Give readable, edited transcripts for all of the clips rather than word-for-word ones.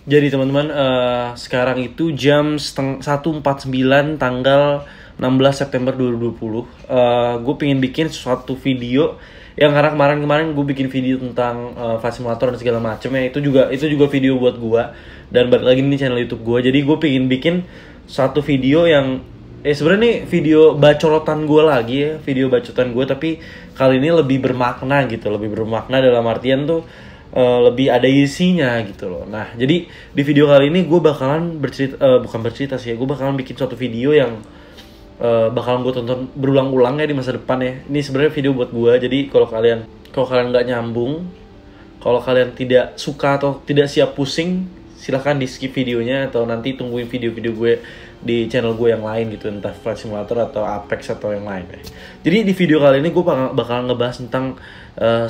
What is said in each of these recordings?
Jadi teman-teman, sekarang itu jam 1.49 tanggal 16 September 2020. Gue pengen bikin suatu video yang karena kemarin gue bikin video tentang Flight Simulator dan segala macam ya. Itu juga video buat gue, dan balik lagi nih channel YouTube gue. Jadi gue pengen bikin satu video yang sebenarnya nih video bacorotan gue lagi ya, video bacotan gue, tapi kali ini lebih bermakna gitu, lebih bermakna dalam artian tuh lebih ada isinya gitu loh. Nah, jadi di video kali ini gue bakalan bukan bercerita sih ya, gue bakalan bikin suatu video yang bakalan gue tonton berulang-ulang ya di masa depan ya. Ini sebenarnya video buat gue, jadi kalau kalian nggak nyambung, kalau kalian tidak suka atau tidak siap pusing, silahkan di skip videonya atau nanti tungguin video-video gue di channel gue yang lain gitu, entah Flight Simulator atau Apex atau yang lain ya. Jadi di video kali ini gue bakalan ngebahas tentang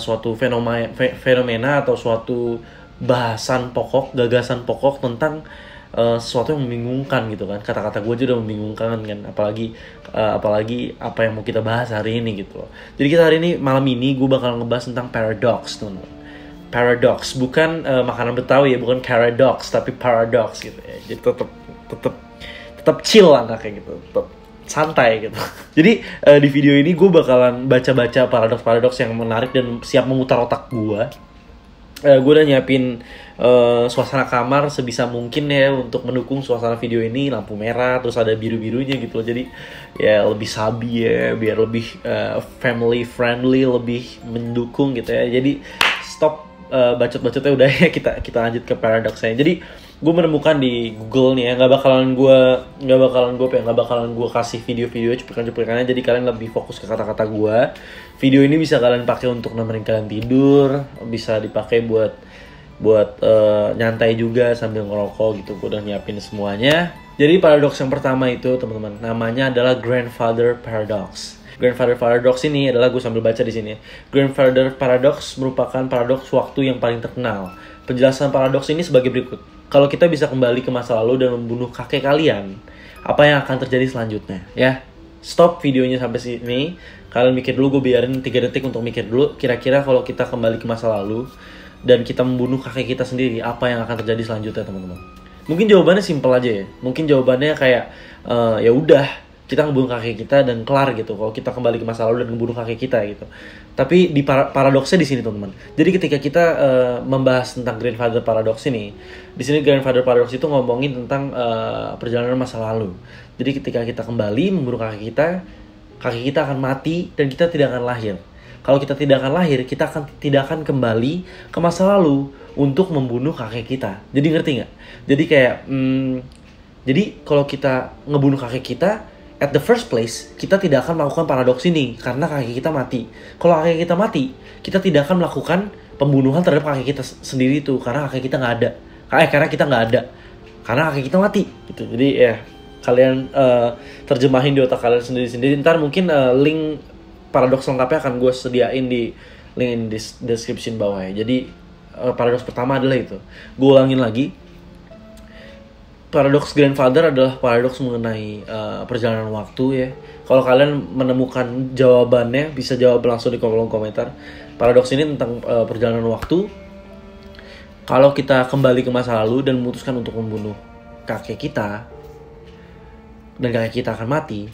suatu fenomena atau suatu gagasan pokok tentang sesuatu yang membingungkan gitu kan. Kata-kata gue aja udah membingungkan kan, apalagi apa yang mau kita bahas hari ini gitu loh. Jadi kita hari ini, malam ini gue bakal ngebahas tentang paradox, teman-teman. Paradox, bukan makanan Betawi ya, bukan paradox tapi paradox gitu ya. Jadi tetap chill anaknya gitu, tetap santai gitu. Jadi di video ini gue bakalan baca-baca paradoks yang menarik dan siap memutar otak gue. Gue udah nyiapin suasana kamar sebisa mungkin ya untuk mendukung suasana video ini. Lampu merah, terus ada biru-birunya gitu loh. Jadi ya lebih sabi ya, biar lebih family friendly, lebih mendukung gitu ya. Jadi stop bacot-bacotnya udah ya, kita lanjut ke paradoksnya. Jadi gue menemukan di Google nih ya, nggak bakalan gue kasih video-video cuplikan-cuplikannya, jadi kalian lebih fokus ke kata-kata gue. Video ini bisa kalian pakai untuk nemenin kalian tidur, bisa dipakai buat nyantai juga sambil ngerokok gitu. Gue udah nyiapin semuanya. Jadi paradoks yang pertama itu teman-teman, namanya adalah Grandfather Paradox. Grandfather Paradox ini adalah, gue sambil baca di sini. Grandfather Paradox merupakan paradoks waktu yang paling terkenal. Penjelasan paradoks ini sebagai berikut. Kalau kita bisa kembali ke masa lalu dan membunuh kakek kalian, apa yang akan terjadi selanjutnya? Ya, stop videonya sampai sini. Kalian mikir dulu, gue biarin 3 detik untuk mikir dulu. Kira-kira kalau kita kembali ke masa lalu dan kita membunuh kakek kita sendiri, apa yang akan terjadi selanjutnya, teman-teman? Mungkin jawabannya simpel aja ya. Mungkin jawabannya kayak ya udah, kita ngebunuh kakek kita dan kelar gitu. Kalau kita kembali ke masa lalu dan ngebunuh kakek kita gitu. Tapi di paradoksnya di sini teman-teman. Jadi ketika kita membahas tentang Grandfather Paradox ini, di sini Grandfather Paradox itu ngomongin tentang perjalanan masa lalu. Jadi ketika kita kembali membunuh kakek kita akan mati dan kita tidak akan lahir. Kalau kita tidak akan lahir, kita tidak akan kembali ke masa lalu untuk membunuh kakek kita. Jadi ngerti nggak? Jadi kayak jadi kalau kita ngebunuh kakek kita, at the first place, kita tidak akan melakukan paradoks ini karena kakek kita mati. Kalau kakek kita mati, kita tidak akan melakukan pembunuhan terhadap kakek kita sendiri itu karena kakek kita nggak ada. Karena kita nggak ada, karena kakek kita mati. Gitu. Jadi ya kalian terjemahin di otak kalian sendiri-sendiri. Ntar mungkin link paradoks lengkapnya akan gue sediain di link in description bawah ya. Jadi paradoks pertama adalah itu. Gue ulangin lagi. Paradoks Grandfather adalah paradoks mengenai perjalanan waktu ya. Kalau kalian menemukan jawabannya, bisa jawab langsung di kolom komentar. Paradoks ini tentang perjalanan waktu. Kalau kita kembali ke masa lalu dan memutuskan untuk membunuh kakek kita, dan kakek kita akan mati,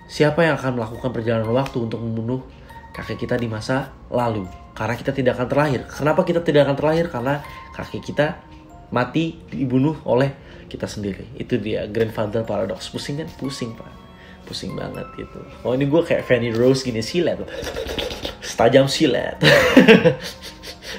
siapa yang akan melakukan perjalanan waktu untuk membunuh kakek kita di masa lalu? Karena kita tidak akan terlahir. Kenapa kita tidak akan terlahir? Karena kakek kita mati dibunuh oleh kita sendiri. Itu dia Grandfather Paradox. Pusing kan? Pusing pak, pusing banget gitu. Oh ini gue kayak Fanny Rose gini, silet tajam silet.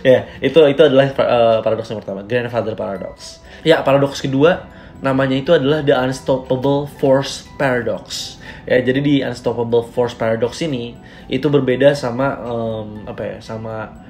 Ya itu adalah paradoks yang pertama, Grandfather Paradox. Ya, paradoks kedua namanya itu adalah The Unstoppable Force Paradox. Ya, jadi di Unstoppable Force Paradox ini itu berbeda sama sama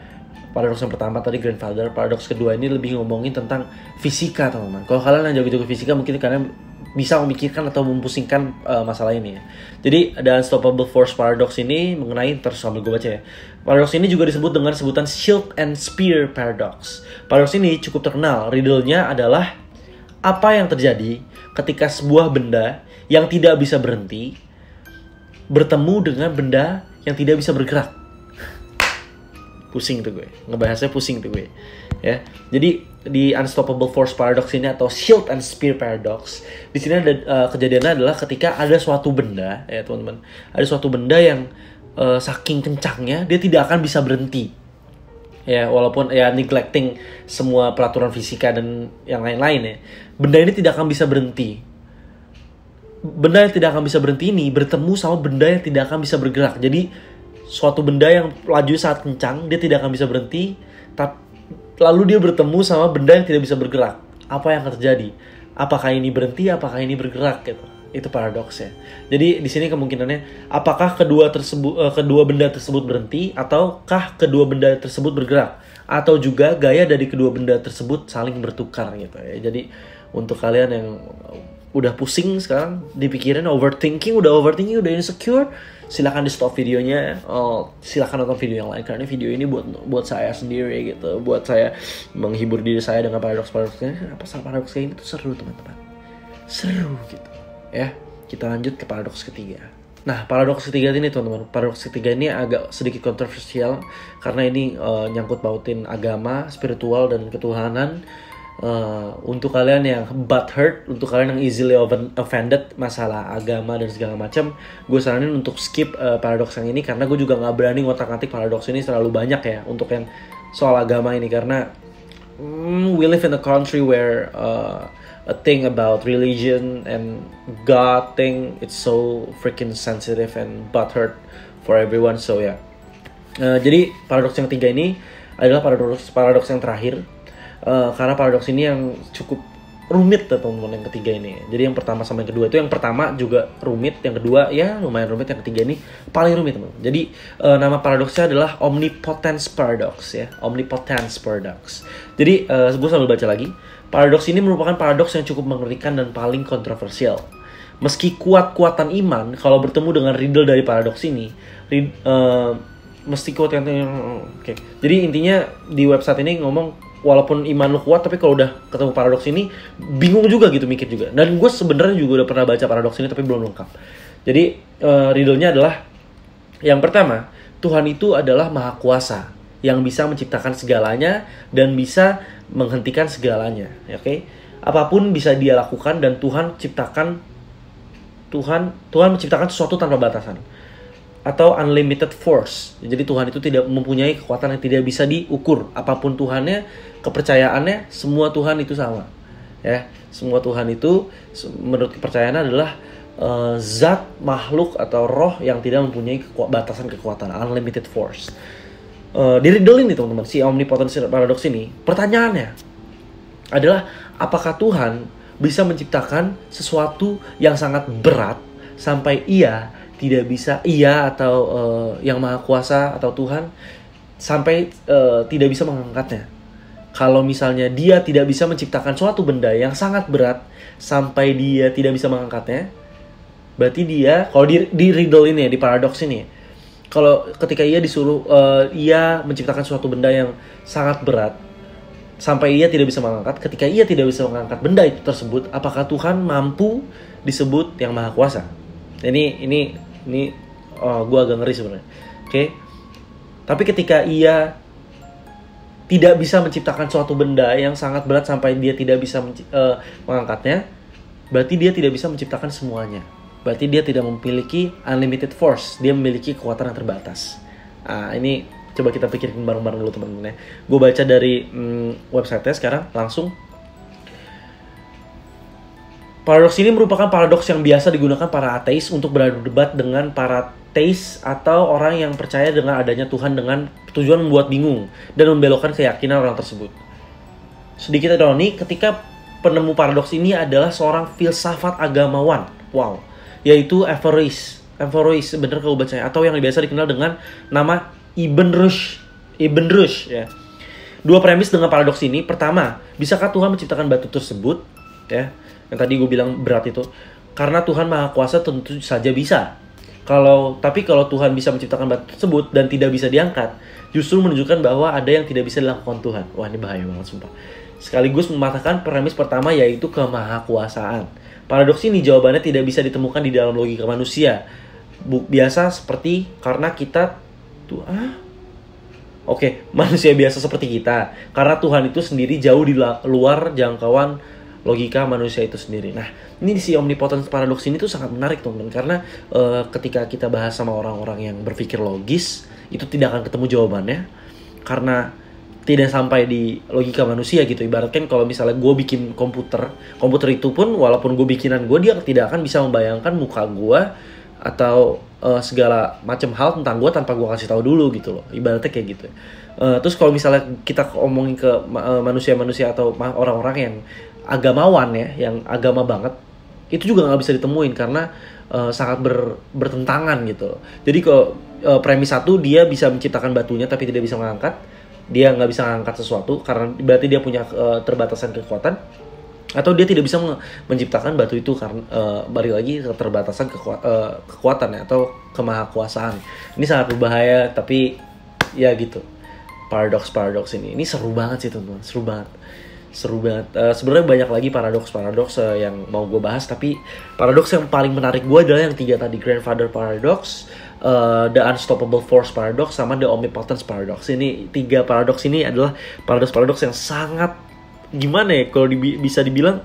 paradoks yang pertama tadi Grandfather. Paradoks kedua ini lebih ngomongin tentang fisika, teman-teman. Kalau kalian yang jago-jago fisika, mungkin kalian bisa memikirkan atau mempusingkan masalah ini ya. Jadi ada Unstoppable Force Paradox ini mengenai, terus sambil gue baca ya. Paradoks ini juga disebut dengan sebutan Shield and Spear Paradox. Paradoks ini cukup terkenal. Riddle-nya adalah apa yang terjadi ketika sebuah benda yang tidak bisa berhenti bertemu dengan benda yang tidak bisa bergerak. Pusing tuh gue. Ngebahasnya pusing tuh gue. Ya. Jadi di Unstoppable Force Paradox ini atau Shield and Spear Paradox, di sini ada kejadiannya adalah ketika ada suatu benda, ya teman-teman. Ada suatu benda yang saking kencangnya dia tidak akan bisa berhenti. Ya, walaupun ya neglecting semua peraturan fisika dan yang lain-lain ya. Benda ini tidak akan bisa berhenti. Benda yang tidak akan bisa berhenti ini bertemu sama benda yang tidak akan bisa bergerak. Jadi suatu benda yang laju sangat kencang, dia tidak akan bisa berhenti, lalu dia bertemu sama benda yang tidak bisa bergerak. Apa yang akan terjadi? Apakah ini berhenti? Apakah ini bergerak? Gitu. Itu paradoksnya. Jadi di sini kemungkinannya, apakah kedua benda tersebut berhenti, ataukah kedua benda tersebut bergerak, atau juga gaya dari kedua benda tersebut saling bertukar gitu ya. Jadi untuk kalian yang udah pusing sekarang, dipikirin, overthinking, udah insecure, silakan di stop videonya. Silakan nonton video yang lain, karena video ini buat saya sendiri gitu, buat saya menghibur diri saya dengan paradoks-paradoksnya. Paradoks kayak ini tuh seru teman-teman, seru gitu ya. Kita lanjut ke paradoks ketiga. Nah, paradoks ketiga ini teman-teman, paradoks ketiga ini agak sedikit kontroversial karena ini nyangkut pautin agama, spiritual, dan ketuhanan. Untuk kalian yang butthurt, untuk kalian yang easily offended masalah agama dan segala macam, gue saranin untuk skip paradoks yang ini, karena gue juga nggak berani ngotak-ngatik paradoks ini terlalu banyak ya untuk yang soal agama ini, karena we live in a country where a thing about religion and God thing, it's so freaking sensitive and butthurt for everyone. So ya, jadi paradoks yang ketiga ini adalah paradoks yang terakhir. Karena paradoks ini yang cukup rumit ya teman-teman, yang ketiga ini. Jadi yang pertama sama yang kedua itu, yang pertama juga rumit, yang kedua ya lumayan rumit, yang ketiga ini paling rumit teman-teman. Jadi nama paradoksnya adalah Omnipotence Paradox ya, Omnipotence Paradox. Jadi gue sambil baca lagi. Paradoks ini merupakan paradoks yang cukup mengerikan dan paling kontroversial. Meski kuat-kuatan iman, kalau bertemu dengan riddle dari paradoks ini, mesti kuat yang oke. Jadi intinya di website ini ngomong, walaupun iman lu kuat, tapi kalau udah ketemu paradoks ini bingung juga gitu, mikir juga. Dan gue sebenarnya juga udah pernah baca paradoks ini tapi belum lengkap. Jadi riddle-nya adalah, yang pertama, Tuhan itu adalah maha kuasa yang bisa menciptakan segalanya dan bisa menghentikan segalanya. Oke? Apapun bisa dia lakukan, dan Tuhan menciptakan sesuatu tanpa batasan. Atau unlimited force. Jadi Tuhan itu tidak mempunyai kekuatan yang tidak bisa diukur. Apapun Tuhannya, kepercayaannya, semua Tuhan itu sama. Ya, semua Tuhan itu menurut kepercayaannya adalah zat, makhluk atau roh yang tidak mempunyai batasan kekuatan, unlimited force. Di riddle ini teman-teman, si Omnipotence Paradox ini, pertanyaannya adalah, apakah Tuhan bisa menciptakan sesuatu yang sangat berat sampai tidak bisa, atau yang maha kuasa atau Tuhan sampai tidak bisa mengangkatnya. Kalau misalnya dia tidak bisa menciptakan suatu benda yang sangat berat sampai dia tidak bisa mengangkatnya, berarti dia, kalau di riddle ini ya, di paradoks ini, kalau ketika ia disuruh ia menciptakan suatu benda yang sangat berat sampai ia tidak bisa mengangkat, ketika ia tidak bisa mengangkat benda itu tersebut, apakah Tuhan mampu disebut yang maha kuasa? Ini gue agak ngeri sebenarnya. Oke. Tapi ketika ia tidak bisa menciptakan suatu benda yang sangat berat sampai dia tidak bisa mengangkatnya, berarti dia tidak bisa menciptakan semuanya. Berarti dia tidak memiliki unlimited force, dia memiliki kekuatan yang terbatas. Ini coba kita pikirin bareng-bareng dulu teman-teman ya. Gue baca dari website-nya sekarang langsung. Paradoks ini merupakan paradoks yang biasa digunakan para ateis untuk beradu debat dengan para teis atau orang yang percaya dengan adanya Tuhan dengan tujuan membuat bingung dan membelokkan keyakinan orang tersebut. Sedikit ironi ketika penemu paradoks ini adalah seorang filsafat agamawan. Wow. Yaitu Averroes, bener kalau bacanya, atau yang biasa dikenal dengan nama Ibn Rushd ya. Dua premis dengan paradoks ini. Pertama, bisakah Tuhan menciptakan batu tersebut? Ya, yang tadi gue bilang berat itu. Karena Tuhan Maha Kuasa tentu saja bisa. Tapi kalau Tuhan bisa menciptakan batu tersebut dan tidak bisa diangkat, justru menunjukkan bahwa ada yang tidak bisa dilakukan Tuhan. Wah, ini bahaya banget sumpah. Sekaligus mematahkan premis pertama, yaitu kemahakuasaan. Paradoks ini jawabannya tidak bisa ditemukan di dalam logika manusia. Biasa seperti karena kita Oke, manusia biasa seperti kita. Karena Tuhan itu sendiri jauh di luar jangkauan logika manusia itu sendiri. Nah, ini si omnipotence paradox ini tuh sangat menarik teman-teman. Karena ketika kita bahas sama orang-orang yang berpikir logis, itu tidak akan ketemu jawabannya. Karena tidak sampai di logika manusia gitu. Ibaratkan kalau misalnya gue bikin komputer itu pun walaupun gue bikinan gue, dia tidak akan bisa membayangkan muka gue atau segala macam hal tentang gue tanpa gue kasih tahu dulu gitu loh, ibaratnya kayak gitu. Terus kalau misalnya kita omongin ke manusia-manusia atau orang-orang yang agamawan ya, yang agama banget, itu juga nggak bisa ditemuin karena sangat bertentangan gitu loh. Jadi kalau premis satu, dia bisa menciptakan batunya tapi tidak bisa mengangkat, dia nggak bisa mengangkat sesuatu karena berarti dia punya terbatasan kekuatan, atau dia tidak bisa menciptakan batu itu karena balik lagi keterbatasan kekuatan ya, atau kemahakuasaan. Ini sangat berbahaya, tapi ya gitu, paradoks ini seru banget sih teman-teman, seru banget. Sebenarnya banyak lagi paradoks yang mau gue bahas, tapi paradoks yang paling menarik gue adalah yang 3 tadi, grandfather paradox, the unstoppable force paradox, sama the omnipotence paradox. Ini 3 paradoks ini adalah paradoks yang sangat, gimana ya, kalau bisa dibilang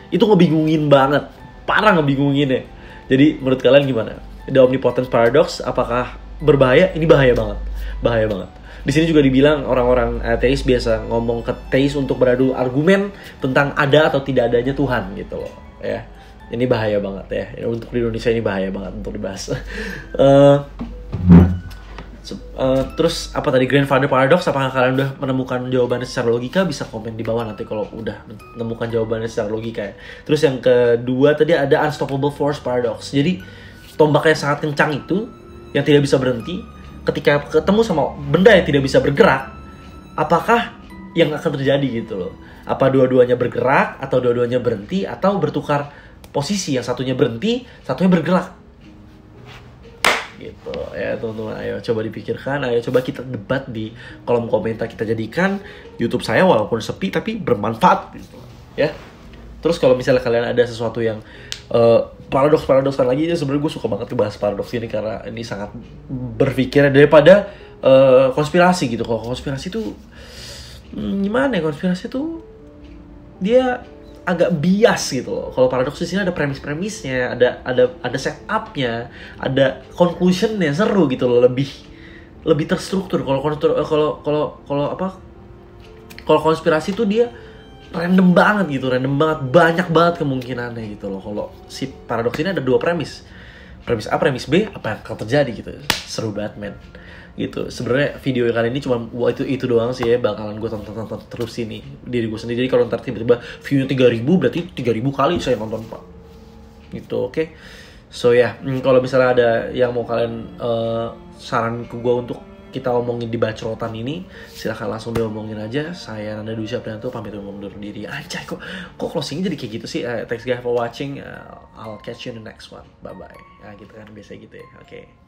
itu ngebingungin banget, parah ngebingungin ya. Jadi menurut kalian gimana? The omnipotence paradox apakah berbahaya? Ini bahaya banget. Di sini juga dibilang orang-orang ateis biasa ngomong ke teis untuk beradu argumen tentang ada atau tidak adanya Tuhan gitu loh ya. Ini bahaya banget ya. Untuk di Indonesia ini bahaya banget untuk dibahas. Terus apa tadi, grandfather paradox, apakah kalian udah menemukan jawabannya secara logika? Bisa komen di bawah nanti kalau udah menemukan jawabannya secara logika ya. Terus yang kedua tadi ada unstoppable force paradox. Jadi tombak yang sangat kencang itu yang tidak bisa berhenti, ketika ketemu sama benda yang tidak bisa bergerak, apakah yang akan terjadi gitu loh? Apa dua-duanya bergerak, atau dua-duanya berhenti, atau bertukar posisi, yang satunya berhenti, satunya bergerak gitu ya teman-teman. Ayo coba dipikirkan, ayo coba kita debat di kolom komentar, kita jadikan YouTube saya walaupun sepi tapi bermanfaat gitu ya. Terus kalau misalnya kalian ada sesuatu yang paradoks-paradoksan lagi, ya sebenarnya gue suka banget bahas paradoks ini karena ini sangat berpikir daripada konspirasi gitu. Kalau konspirasi tuh gimana ya, konspirasi tuh dia agak bias gitu loh. Kalau paradoks di sini ada premis-premisnya, ada setupnya, ada conclusionnya, seru gitu loh, lebih terstruktur. Kalau konspirasi tuh dia random banget, banyak banget kemungkinannya gitu loh. Kalau si paradoks ini ada 2 premis A, premis B, apa yang akan terjadi gitu. Seru banget men gitu. Sebenarnya video kali ini cuma itu doang sih ya, bakalan gue tonton terus ini diri gue sendiri. Jadi kalau ntar tiba-tiba view-nya 3.000, berarti 3.000 kali saya nonton pak gitu. Oke. So ya, kalau misalnya ada yang mau kalian saran ke gue untuk kita omongin di bacrotan ini, silahkan langsung diomongin aja. Saya Nanda Dwi Syafrianto pamit undur diri. Anjay, kok closingnya jadi kayak gitu sih. Thanks guys for watching. I'll catch you in the next one. Bye bye. Gitu kan biasa gitu ya. Oke.